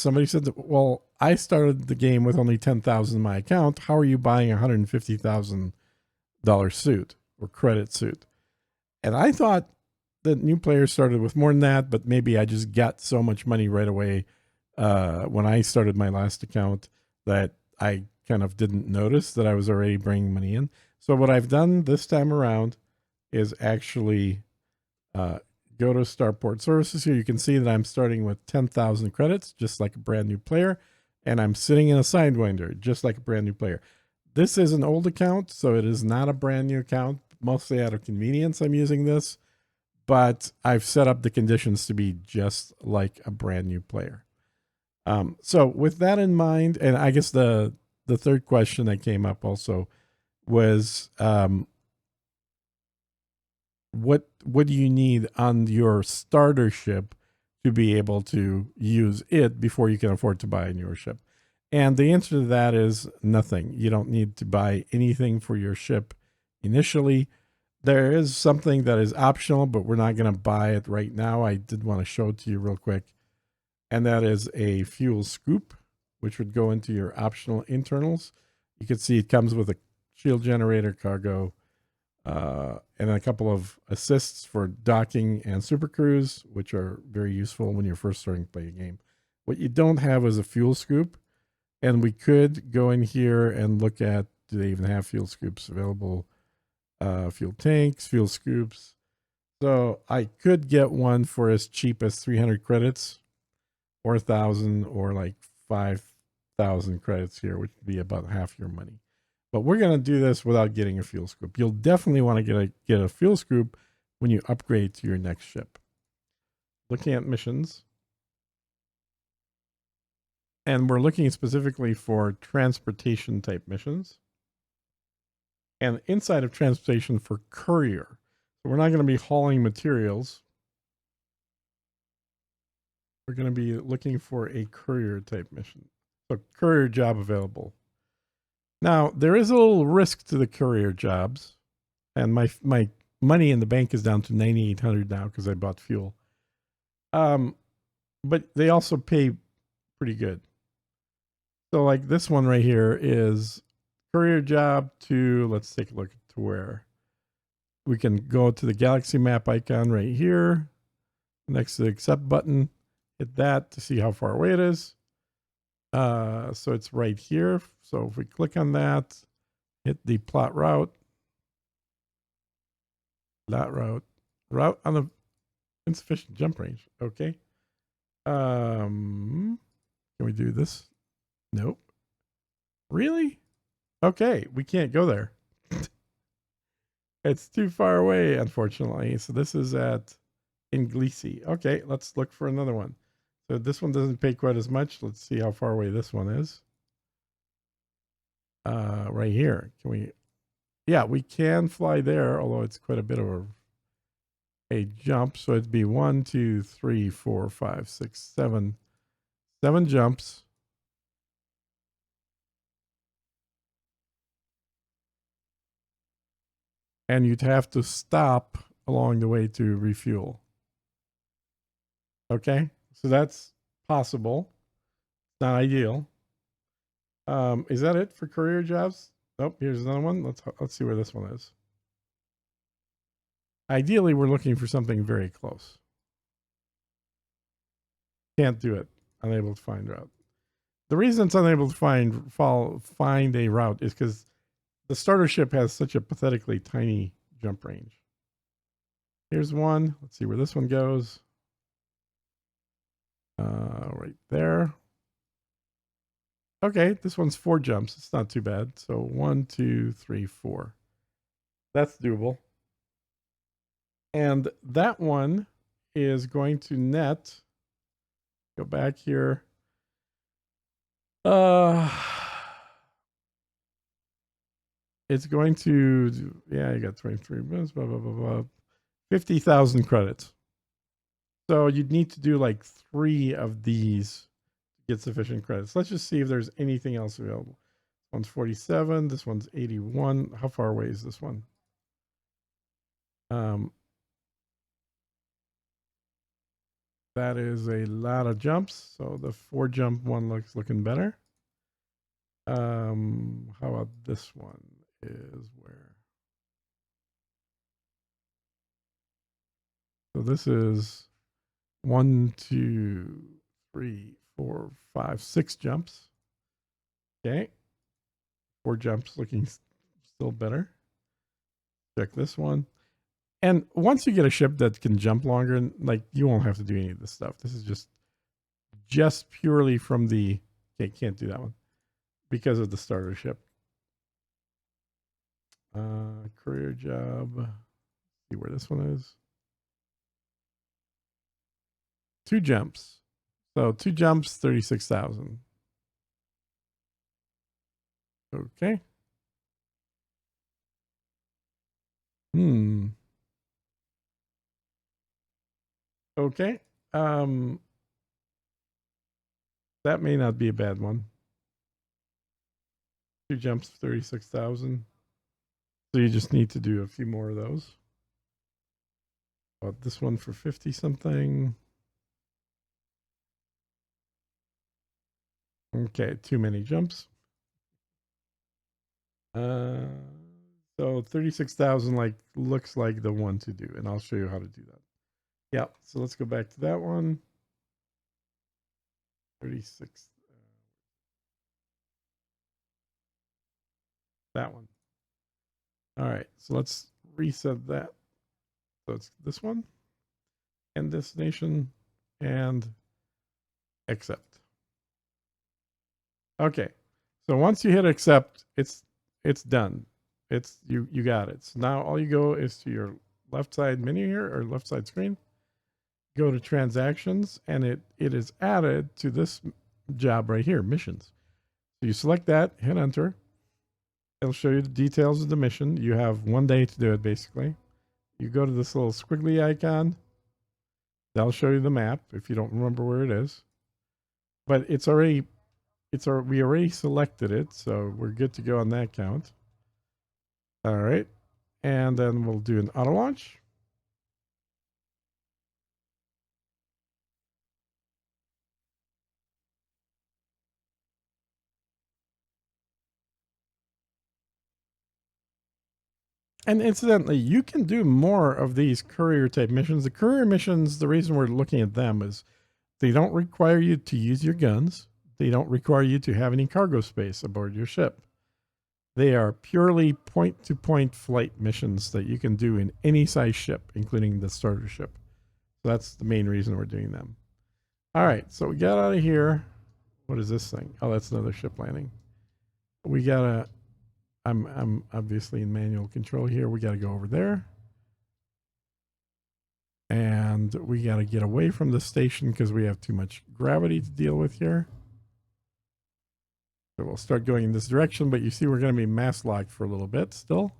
somebody said, well, I started the game with only 10,000 in my account. How are you buying a $150,000 suit or credit suit? And I thought that new players started with more than that, but maybe I just got so much money right away when I started my last account that I kind of didn't notice that I was already bringing money in. So what I've done this time around is actually go to Starport Services here. You can see that I'm starting with 10,000 credits, just like a brand new player, and I'm sitting in a Sidewinder, just like a brand new player. This is an old account, so it is not a brand new account. Mostly out of convenience, I'm using this, but I've set up the conditions to be just like a brand new player. So with that in mind, and I guess the third question that came up also was, what do you need on your starter ship to be able to use it before you can afford to buy a newer ship? And the answer to that is nothing. You don't need to buy anything for your ship initially. There is something that is optional, but we're not going to buy it right now. I did want to show it to you real quick. And that is a fuel scoop, which would go into your optional internals. You can see it comes with a shield generator, cargo, and a couple of assists for docking and Supercruise, which are very useful when you're first starting to play a game. What you don't have is a fuel scoop, and we could go in here and look at, do they even have fuel scoops available? Fuel tanks, fuel scoops. So I could get one for as cheap as 300 credits or 1,000 or like 5,000 credits here, which would be about half your money. But we're going to do this without getting a fuel scoop. You'll definitely want to get a fuel scoop when you upgrade to your next ship. Looking at missions. And we're looking specifically for transportation type missions. And inside of transportation for courier. So we're not going to be hauling materials. We're going to be looking for a courier type mission. So courier job available. Now, there is a little risk to the courier jobs. And my money in the bank is down to 9,800 now because I bought fuel. But they also pay pretty good. So like this one right here is courier job to, let's take a look to where we can go to the galaxy map icon right here next to the accept button, hit that to see how far away it is. So it's right here. So if we click on that, hit the plot route on the insufficient jump range. Okay. Can we do this? Nope. Really? Okay, we can't go there. It's too far away, unfortunately. So this is at Inglisi. Okay, let's look for another one. So this one doesn't pay quite as much. Let's see how far away this one is. Right here. Can we? Yeah, we can fly there, although it's quite a bit of a jump. So it'd be 1, 2, 3, 4, 5, 6, 7. 7 jumps. And you'd have to stop along the way to refuel. Okay, so that's possible. Not ideal. Is that it for career jobs? Nope. Here's another one. Let's see where this one is. Ideally, we're looking for something very close. Can't do it. Unable to find route. The reason it's unable to find a route is because the starter ship has such a pathetically tiny jump range. Here's one. Let's see where this one goes. Right there. Okay, this one's 4 jumps. It's not too bad. So 1, 2, 3, 4. That's doable. And that one is going to net. Go back here. It's going to, yeah, you got 23 minutes, blah, blah, blah, blah. 50,000 credits. So you'd need to do like 3 of these to get sufficient credits. Let's just see if there's anything else available. This one's 47. This one's 81. How far away is this one? That is a lot of jumps. So the 4-jump one looking better. How about this one? Is where? So this is 1, 2, 3, 4, 5, 6 jumps. Okay. 4 jumps looking still better. Check this one. And once you get a ship that can jump longer, like you won't have to do any of this stuff. This is just purely from the, okay, can't do that one because of the starter ship. Courier job. See where this one is. 2 jumps. So 2 jumps, 36,000. Okay. Okay. That may not be a bad one. 2 jumps, 36,000. So you just need to do a few more of those. Bought this one for 50 something. Okay, too many jumps. So 36,000 like looks like the one to do, and I'll show you how to do that. Yeah, so let's go back to that one. 36. That one. All right, so let's reset that. So it's this one, and destination, and accept. Okay, so once you hit accept, it's done. It's you got it. So now all you go is to your left side menu here, or left side screen. Go to transactions, and it is added to this job right here, missions. So you select that, hit enter. It'll show you the details of the mission. You have 1 day to do it, basically. You go to this little squiggly icon. That'll show you the map if you don't remember where it is. But we already selected it, so we're good to go on that count. All right. And then we'll do an auto launch. And incidentally, you can do more of these courier type missions. The courier missions, the reason we're looking at them is they don't require you to use your guns. They don't require you to have any cargo space aboard your ship. They are purely point-to-point flight missions that you can do in any size ship, including the starter ship. So that's the main reason we're doing them. All right, so we got out of here. What is this thing? Oh, that's another ship landing. We gotta. I'm obviously in manual control here. We gotta go over there, and we gotta get away from the station because we have too much gravity to deal with here. So we'll start going in this direction, but you see we're going to be mass locked for a little bit still.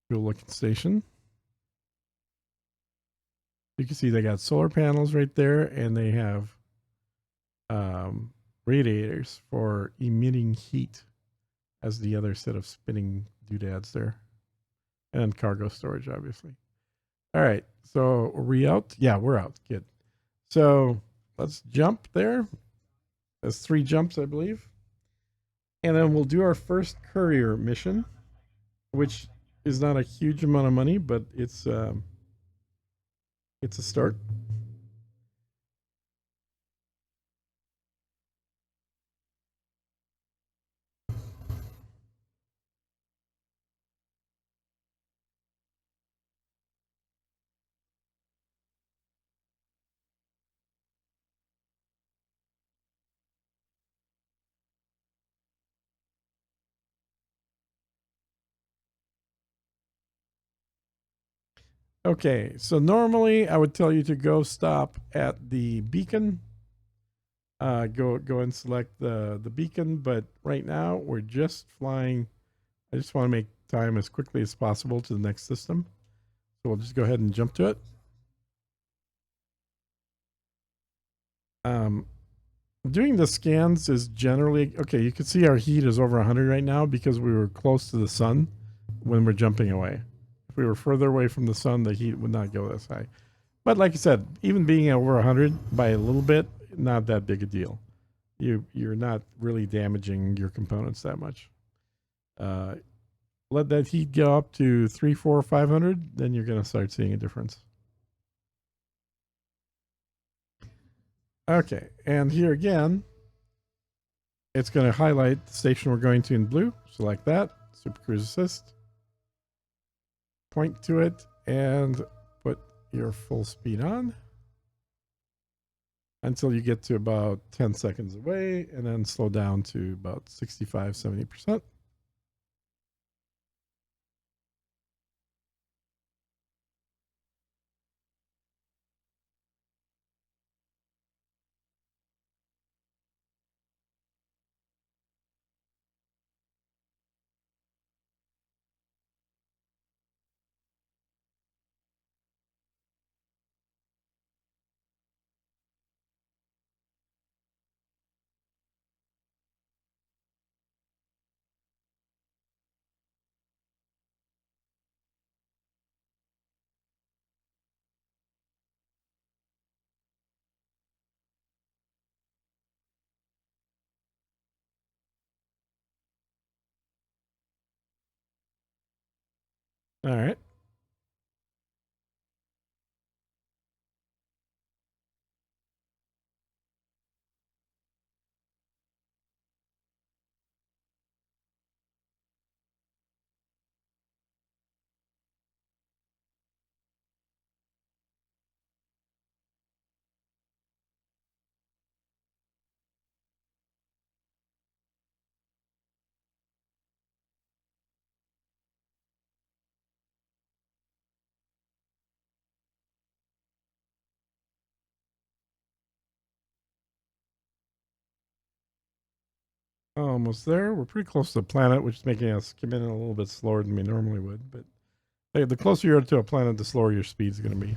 Fuel looking station. You can see they got solar panels right there, and they have radiators for emitting heat as the other set of spinning doodads there. And cargo storage, obviously. All right, so are we out? Yeah, we're out. Good. So let's jump there. That's 3 jumps, I believe. And then we'll do our first courier mission, which is not a huge amount of money, but it's a start. Okay, so normally I would tell you to go stop at the beacon. Go and select the beacon, but right now we're just flying. I just want to make time as quickly as possible to the next system. So we'll just go ahead and jump to it. Doing the scans is generally okay. You can see our heat is over 100 right now because we were close to the sun when we're jumping away. If we were further away from the sun, the heat would not go this high. But like I said, even being over 100 by a little bit, not that big a deal. You're not really damaging your components that much. Uh, let that heat go up to 3, 4, 500, then you're going to start seeing a difference. Okay, and here again, it's going to highlight the station we're going to in blue. Select that, Supercruise Assist, point to it, and put your full speed on until you get to about 10 seconds away, and then slow down to about 65, 70%. All right. Almost there. We're pretty close to the planet, which is making us come in a little bit slower than we normally would. But hey, the closer you are to a planet, the slower your speed is going to be.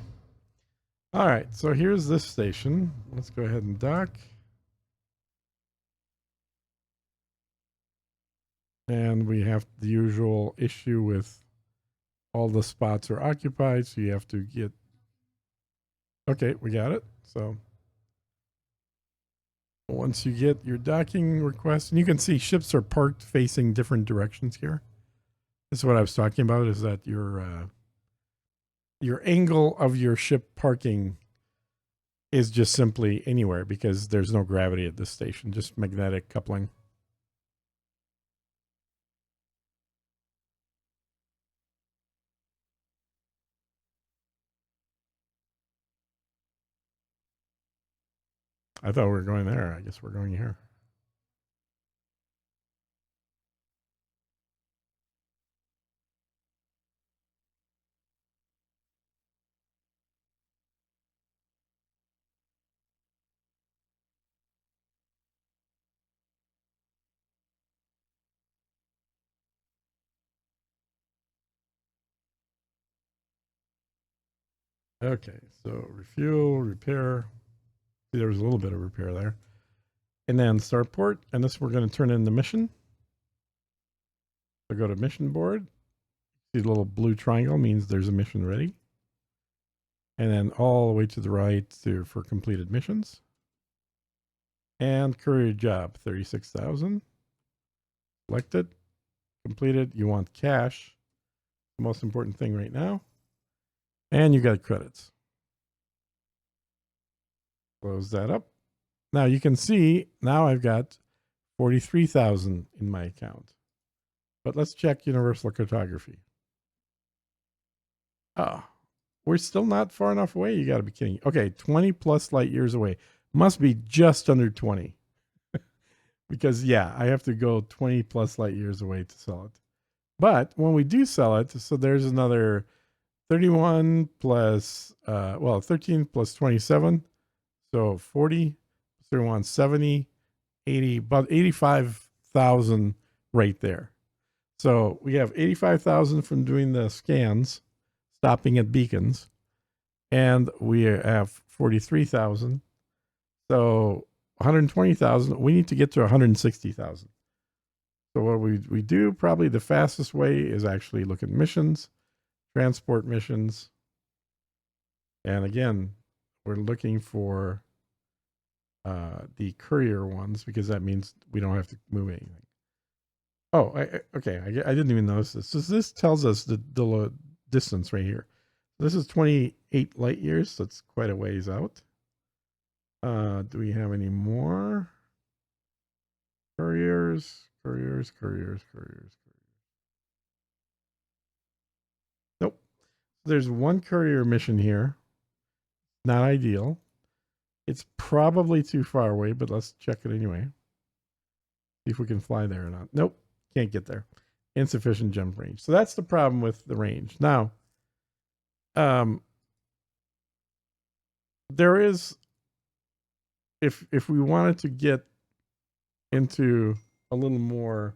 All right, so here's this station. Let's go ahead and dock. And we have the usual issue with all the spots are occupied, so you have to get... Okay, we got it. So once you get your docking request, and you can see ships are parked facing different directions here. This is what I was talking about, is that your angle of your ship parking is just simply anywhere because there's no gravity at this station, just magnetic coupling. I thought we were going there. I guess we're going here. Okay, so refuel, repair. See, there was a little bit of repair there. And then start port, and this we're going to turn in the mission. So go to mission board. See the little blue triangle means there's a mission ready. And then all the way to the right for completed missions. And courier job, 36,000. Select it, completed. You want cash, the most important thing right now. And you got credits. Close that up. Now you can see, now I've got 43,000 in my account. But let's check universal cartography. Oh, we're still not far enough away. You got to be kidding. Okay, 20 plus light years away. Must be just under 20. Because, yeah, I have to go 20 plus light years away to sell it. But when we do sell it, so there's another 31 plus, 13 plus 27. So 40, 31, 70, 80, about 85,000 right there. So we have 85,000 from doing the scans, stopping at beacons, and we have 43,000. So 120,000. We need to get to 160,000. So what we do, probably the fastest way is actually look at missions, transport missions. And again, we're looking for the courier ones because that means we don't have to move anything. Oh, okay. I didn't even notice this. So this tells us the distance right here. This is 28 light years. So it's quite a ways out. Do we have any more? Couriers. Nope. There's one courier mission here. Not ideal. It's probably too far away, but let's check it anyway. See if we can fly there or not. Nope. Can't get there. Insufficient jump range. So that's the problem with the range. Now, there is, if we wanted to get into a little more,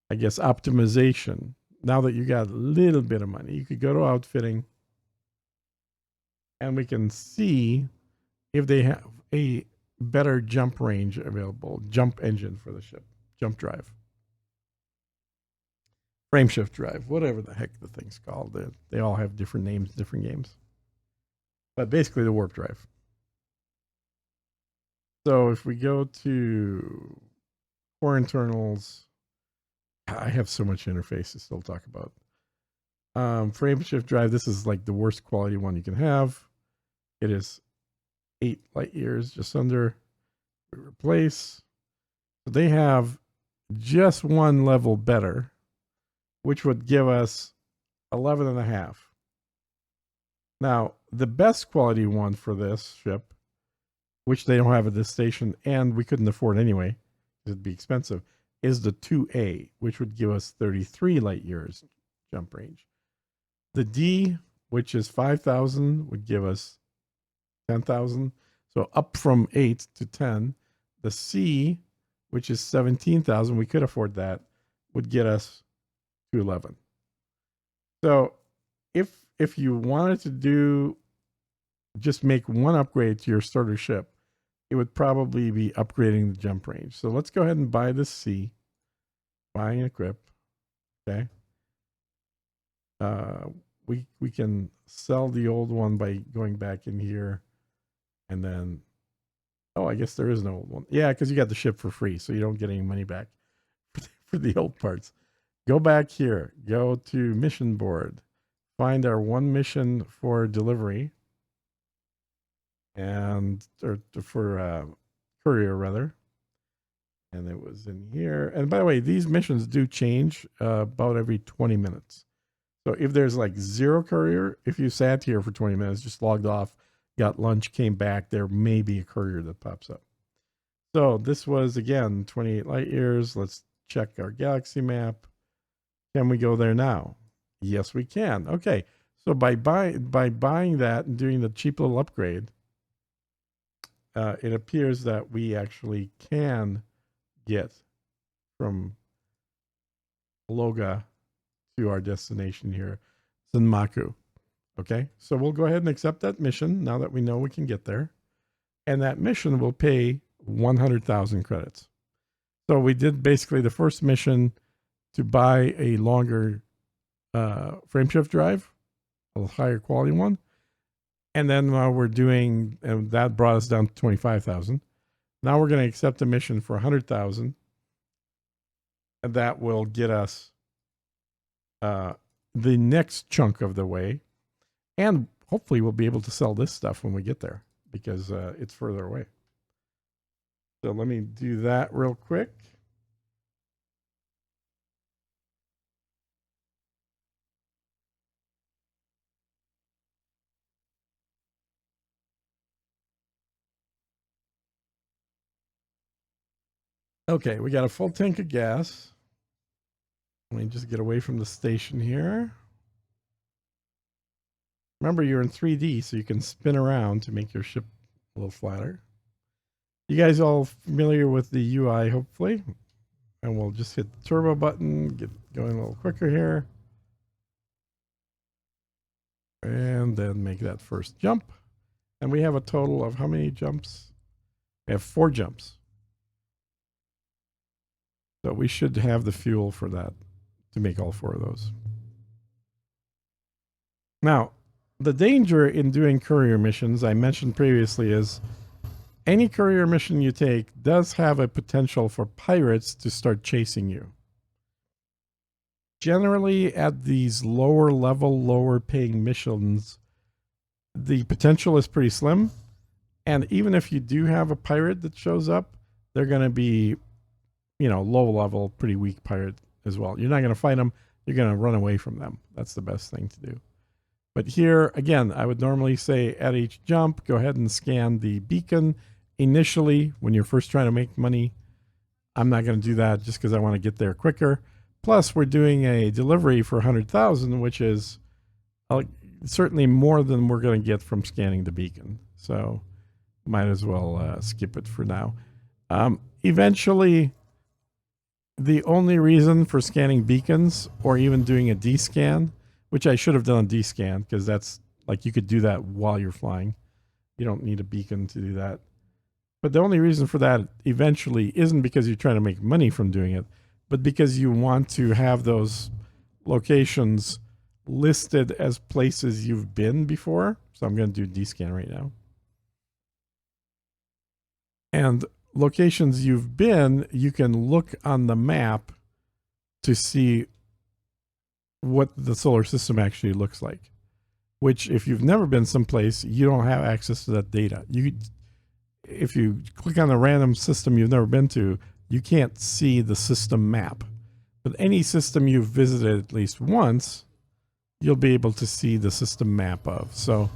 I guess, optimization, now that you got a little bit of money, you could go to outfitting and we can see if they have a better jump range available, jump engine for the ship, jump drive, frame shift drive, whatever the heck the thing's called. They all have different names, different games. But basically the warp drive. So if we go to core internals, I have so much interface to still talk about. Frame shift drive, this is like the worst quality one you can have. It is 8 light years, just under. We replace. So they have just one level better, which would give us 11.5. Now, the best quality one for this ship, which they don't have at this station, and we couldn't afford anyway, because it'd be expensive, is the 2A, which would give us 33 light years jump range. The D, which is 5,000, would give us 10,000. So up from 8 to 10. The C, which is 17,000, we could afford that, would get us to 11. So if you wanted to do, just make one upgrade to your starter ship, it would probably be upgrading the jump range. So let's go ahead and buy this C. Buy and equip. Okay. We can sell the old one by going back in here, and then, oh, I guess there is no old one. Yeah, because you got the ship for free, so you don't get any money back for the old parts. Go back here. Go to mission board. Find our one mission for delivery, and or for courier rather. And it was in here. And by the way, these missions do change about every 20 minutes. So if there's like 0 courier, if you sat here for 20 minutes, just logged off, got lunch, came back, there may be a courier that pops up. So this was, again, 28 light years. Let's check our galaxy map. Can we go there now? Yes, we can. Okay. So by buying that and doing the cheap little upgrade, it appears that we actually can get from Loga to our destination here, Zenmaku. Okay, so we'll go ahead and accept that mission now that we know we can get there. And that mission will pay 100,000 credits. So we did basically the first mission to buy a longer frameshift drive, a higher quality one. And then while we're doing, and that brought us down to 25,000. Now we're going to accept a mission for 100,000. And that will get us the next chunk of the way. And hopefully we'll be able to sell this stuff when we get there because it's further away. So let me do that real quick. Okay, we got a full tank of gas. Let me just get away from the station here. Remember, you're in 3D, so you can spin around to make your ship a little flatter. You guys all familiar with the UI, hopefully. And we'll just hit the turbo button, get going a little quicker here. And then make that first jump. And we have a total of how many jumps? We have 4 jumps. So we should have the fuel for that to make all 4 of those. Now, the danger in doing courier missions, I mentioned previously, is any courier mission you take does have a potential for pirates to start chasing you. Generally, at these lower level, lower paying missions, the potential is pretty slim. And even if you do have a pirate that shows up, they're going to be, low level, pretty weak pirate as well. You're not going to fight them. You're going to run away from them. That's the best thing to do. But here, again, I would normally say at each jump, go ahead and scan the beacon initially when you're first trying to make money. I'm not going to do that just because I want to get there quicker. Plus, we're doing a delivery for 100,000, which is certainly more than we're going to get from scanning the beacon. So might as well skip it for now. Eventually, the only reason for scanning beacons or even doing a D-scan, which I should have done a D-scan because that's like you could do that while you're flying. You don't need a beacon to do that. But the only reason for that eventually isn't because you're trying to make money from doing it, but because you want to have those locations listed as places you've been before. So I'm going to do D-scan right now. And locations you've been, you can look on the map to see what the solar system actually looks like. Which, if you've never been someplace, you don't have access to that data. If you click on a random system you've never been to, you can't see the system map. But any system you've visited at least once, you'll be able to see the system map of. So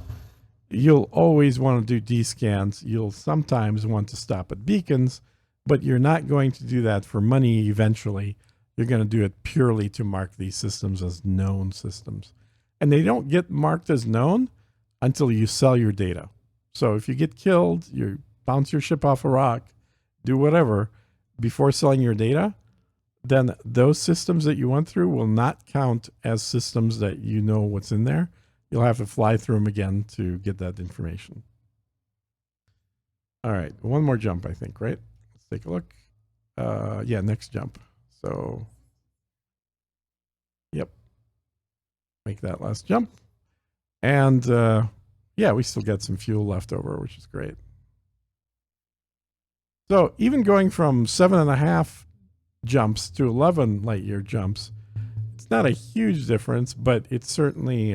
you'll always want to do D-scans. You'll sometimes want to stop at beacons, but you're not going to do that for money eventually. You're going to do it purely to mark these systems as known systems. And they don't get marked as known until you sell your data. So if you get killed, you bounce your ship off a rock, do whatever, before selling your data, then those systems that you went through will not count as systems that you know what's in there. You'll have to fly through them again to get that information. All right, one more jump, I think, right? Let's take a look. Yeah, next jump. So, yep. Make that last jump. And yeah, we still got some fuel left over, which is great. So even going from 7.5 jumps to 11 light year jumps, it's not a huge difference, but it certainly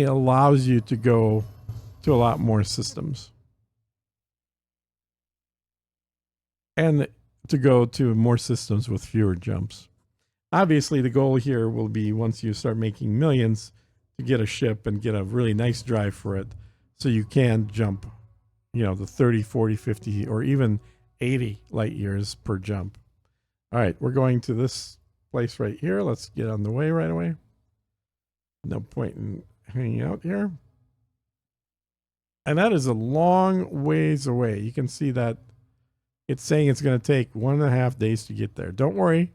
allows you to go to a lot more systems and to go to more systems with fewer jumps. Obviously, the goal here will be, once you start making millions, to get a ship and get a really nice drive for it so you can jump, the 30, 40, 50, or even 80 light years per jump. All right, we're going to this place right here. Let's get on the way right away. No point in hanging out here. And that is a long ways away. You can see that it's saying it's going to take 1.5 days to get there. Don't worry.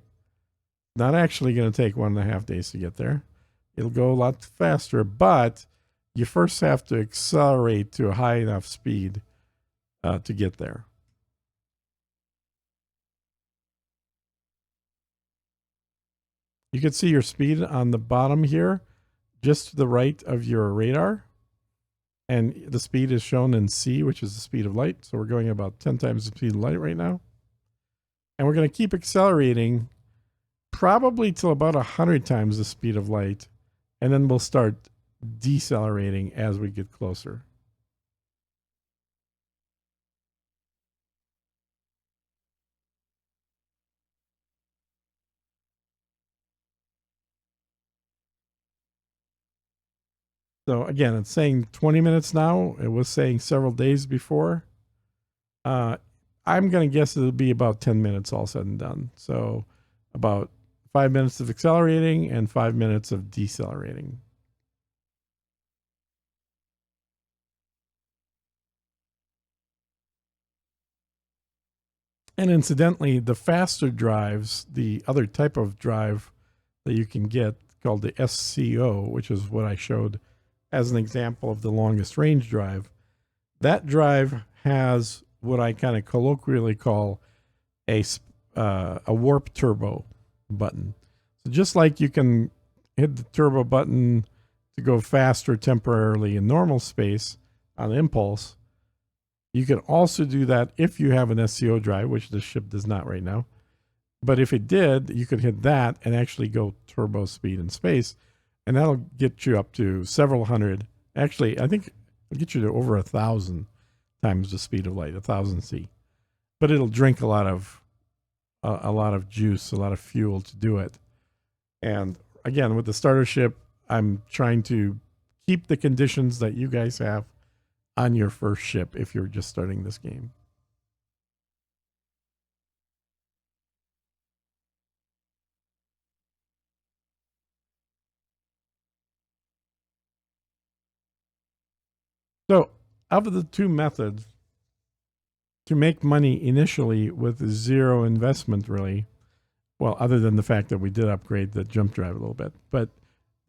Not actually going to take 1.5 days to get there. It'll go a lot faster, but you first have to accelerate to a high enough speed to get there. You can see your speed on the bottom here, just to the right of your radar. And the speed is shown in C, which is the speed of light. So we're going about 10 times the speed of light right now. And we're going to keep accelerating probably till about 100 times the speed of light. And then we'll start decelerating as we get closer. So again, it's saying 20 minutes now. It was saying several days before. I'm going to guess it'll be about 10 minutes all said and done. So about 5 minutes of accelerating and 5 minutes of decelerating. And incidentally, the faster drives, the other type of drive that you can get called the SCO, which is what I showed as an example of the longest range drive, that drive has what I kind of colloquially call a warp turbo button. So just like you can hit the turbo button to go faster temporarily in normal space on impulse, you can also do that if you have an SCO drive, which this ship does not right now. But if it did, you could hit that and actually go turbo speed in space, and that'll get you up to several hundred. Actually, I think it'll get you to over 1,000 times the speed of light, 1,000 C. But it'll drink a lot of juice, a lot of fuel to do it. And again, with the starter ship, I'm trying to keep the conditions that you guys have on your first ship if you're just starting this game. So, of the two methods to make money initially with zero investment, really, well, other than the fact that we did upgrade the jump drive a little bit, but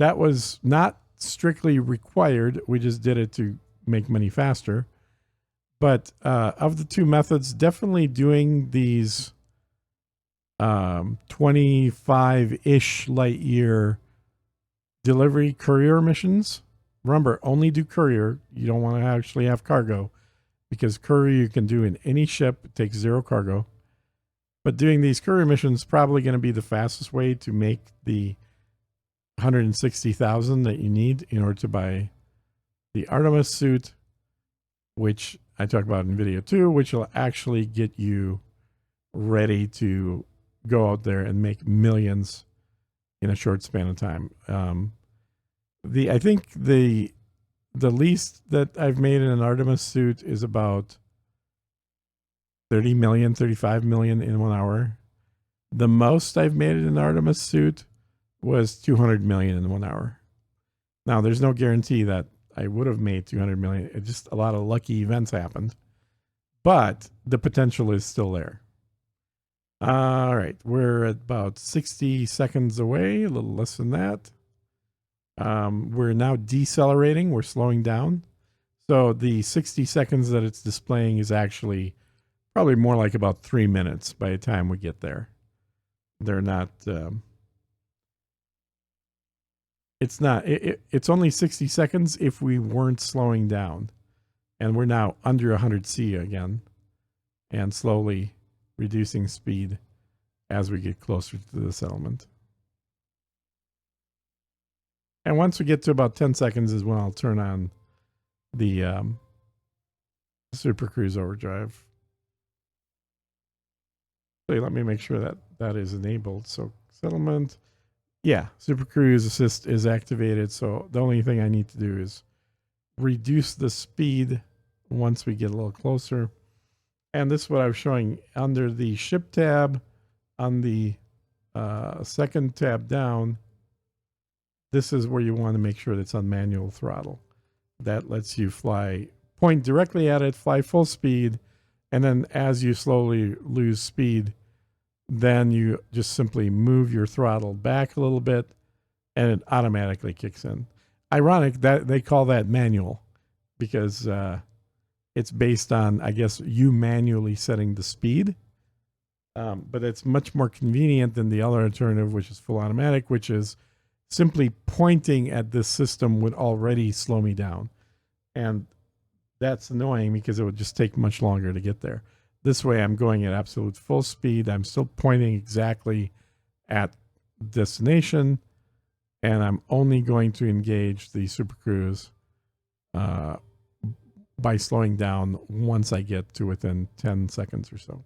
that was not strictly required. We just did it to make money faster. But of the two methods, definitely doing these 25-ish light year delivery courier missions. Remember, only do courier. You don't want to actually have cargo, because courier you can do in any ship. It takes zero cargo. But doing these courier missions is probably going to be the fastest way to make the 160,000 that you need in order to buy the Artemis suit, which I talk about in video 2, which will actually get you ready to go out there and make millions in a short span of time. I think the least that I've made in an Artemis suit is about 30 million, 35 million in 1 hour. The most I've made in an Artemis suit was 200 million in 1 hour. Now, there's no guarantee that I would have made 200 million. It just, a lot of lucky events happened, but the potential is still there. All right, we're at about 60 seconds away, a little less than that. We're now decelerating. We're slowing down. So the 60 seconds that it's displaying is actually probably more like about 3 minutes by the time we get there. They're not... it's not... it's only 60 seconds if we weren't slowing down. And we're now under 100 C again. And slowly reducing speed as we get closer to the settlement. And once we get to about 10 seconds is when I'll turn on the Supercruise overdrive. So let me make sure that that is enabled. So settlement, yeah, Supercruise assist is activated. So the only thing I need to do is reduce the speed once we get a little closer. And this is what I was showing under the ship tab on the second tab down. This is where you want to make sure that it's on manual throttle. That lets you fly, point directly at it, fly full speed, and then as you slowly lose speed, then you just simply move your throttle back a little bit, and it automatically kicks in. Ironic that they call that manual, because it's based on, I guess, you manually setting the speed. But it's much more convenient than the other alternative, which is full automatic, which is simply pointing at this system would already slow me down. And that's annoying because it would just take much longer to get there. This way I'm going at absolute full speed. I'm still pointing exactly at destination, and I'm only going to engage the Supercruise by slowing down once I get to within 10 seconds or so.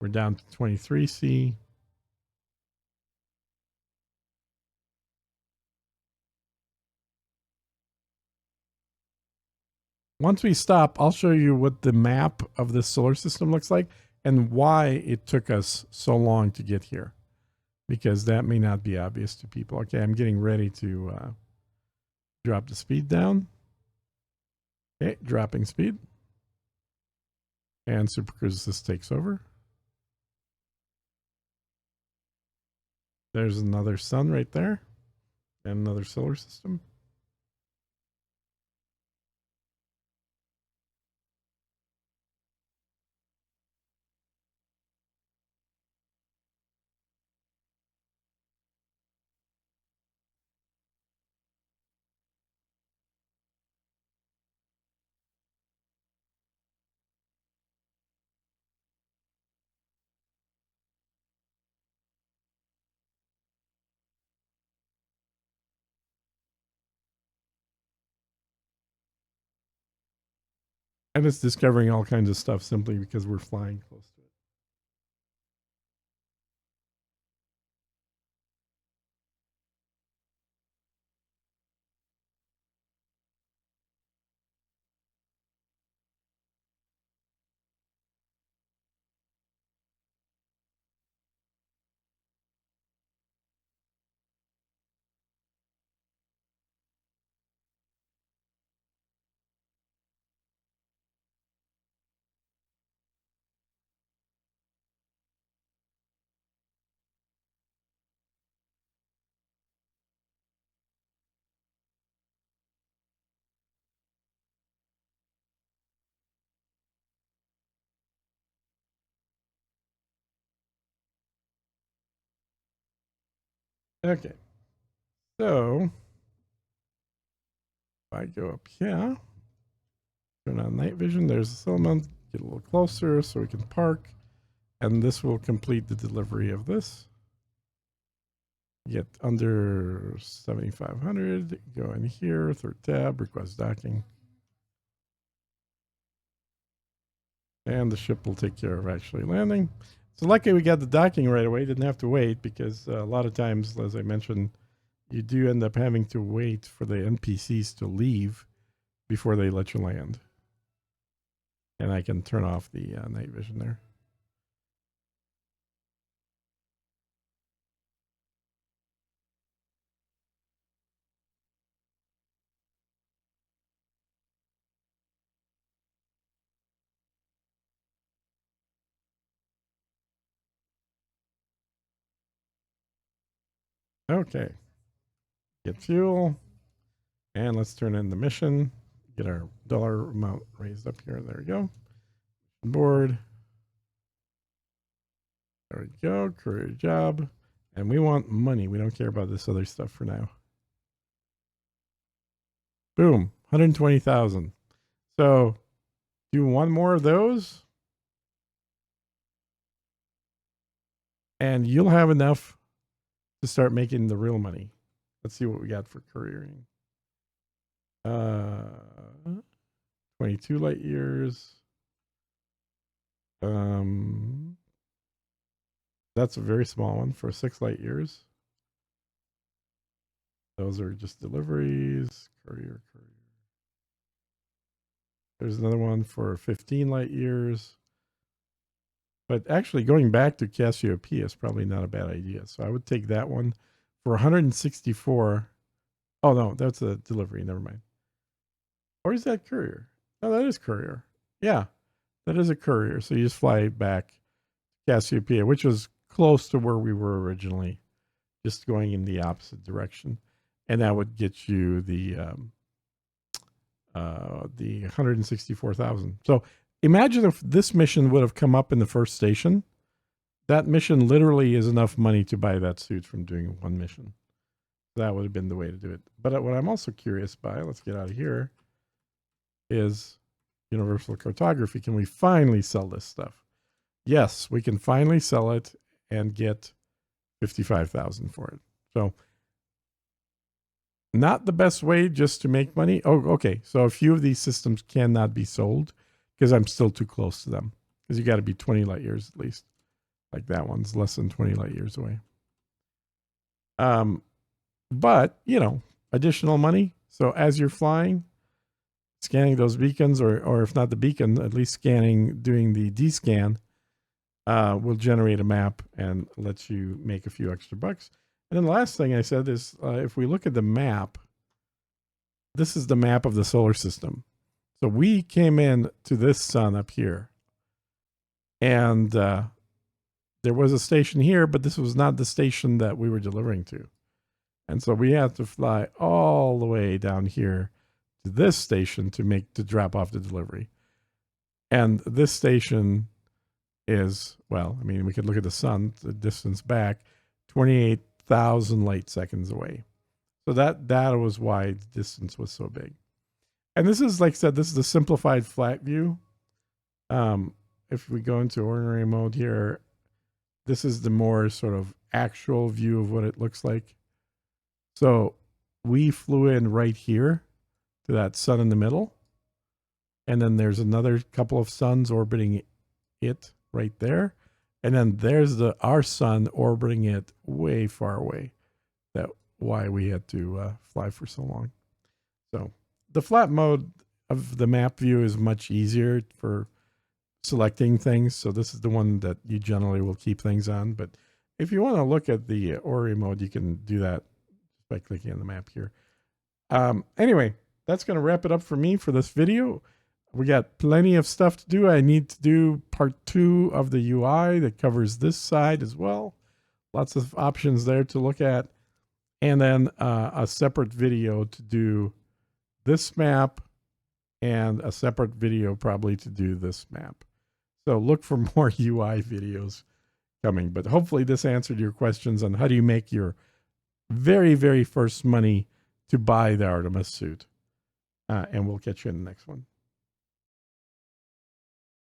We're down to 23 C. Once we stop, I'll show you what the map of this solar system looks like and why it took us so long to get here, because that may not be obvious to people. Okay, I'm getting ready to drop the speed down. Okay, dropping speed. And Supercruise Assist takes over. There's another sun right there and another solar system. And it's discovering all kinds of stuff simply because we're flying close to it. Okay. So if I go up here, turn on night vision, there's the settlement, get a little closer so we can park. And this will complete the delivery of this. Get under 7,500, go in here, third tab, request docking. And the ship will take care of actually landing. So lucky we got the docking right away, didn't have to wait, because a lot of times, as I mentioned, you do end up having to wait for the NPCs to leave before they let you land. And I can turn off the night vision there. Okay. Get fuel. And let's turn in the mission. Get our dollar amount raised up here. There we go. Board. There we go. Courier job. And we want money. We don't care about this other stuff for now. Boom. 120,000. So do one more of those. And you'll have enough to start making the real money. Let's see what we got for couriering. 22 light years. That's a very small one for 6 light years. Those are just deliveries. Courier. There's another one for 15 light years. But actually, going back to Cassiopeia is probably not a bad idea. So I would take that one for 164. Oh, no, that's a delivery. Never mind. Or is that courier? No, that is courier. Yeah, that is a courier. So you just fly back Cassiopeia, which was close to where we were originally, just going in the opposite direction. And that would get you the 164,000. So imagine if this mission would have come up in the first station. That mission literally is enough money to buy that suit from doing one mission. That would have been the way to do it. But what I'm also curious by, let's get out of here, is universal cartography. Can we finally sell this stuff? Yes, we can finally sell it and get 55,000 for it. So not the best way just to make money. Oh, okay. So a few of these systems cannot be sold because I'm still too close to them. Because you got to be 20 light years at least. Like that one's less than 20 light years away. But, you know, additional money. So as you're flying, scanning those beacons, or if not the beacon, at least scanning, doing the D-scan, will generate a map and lets you make a few extra bucks. And then the last thing I said is, if we look at the map, this is the map of the solar system. So we came in to this sun up here. And there was a station here, but this was not the station that we were delivering to. And so we had to fly all the way down here to this station to drop off the delivery. And this station is, well, I mean, we could look at the sun, the distance back, 28,000 light seconds away. So that was why the distance was so big. And this is, like I said, this is the simplified flat view. If we go into ordinary mode here, this is the more sort of actual view of what it looks like. So we flew in right here to that sun in the middle. And then there's another couple of suns orbiting it right there. And then there's our sun orbiting it way far away. That's why we had to fly for so long. So the flat mode of the map view is much easier for selecting things. So this is the one that you generally will keep things on. But if you want to look at the Ori mode, you can do that by clicking on the map here. Anyway, that's going to wrap it up for me for this video. We got plenty of stuff to do. I need to do part 2 of the UI that covers this side as well. Lots of options there to look at. And then a separate video to do this map and a separate video probably to do this map. So look for more UI videos coming. But hopefully this answered your questions on how do you make your very, very first money to buy the Artemis suit. And we'll catch you in the next one.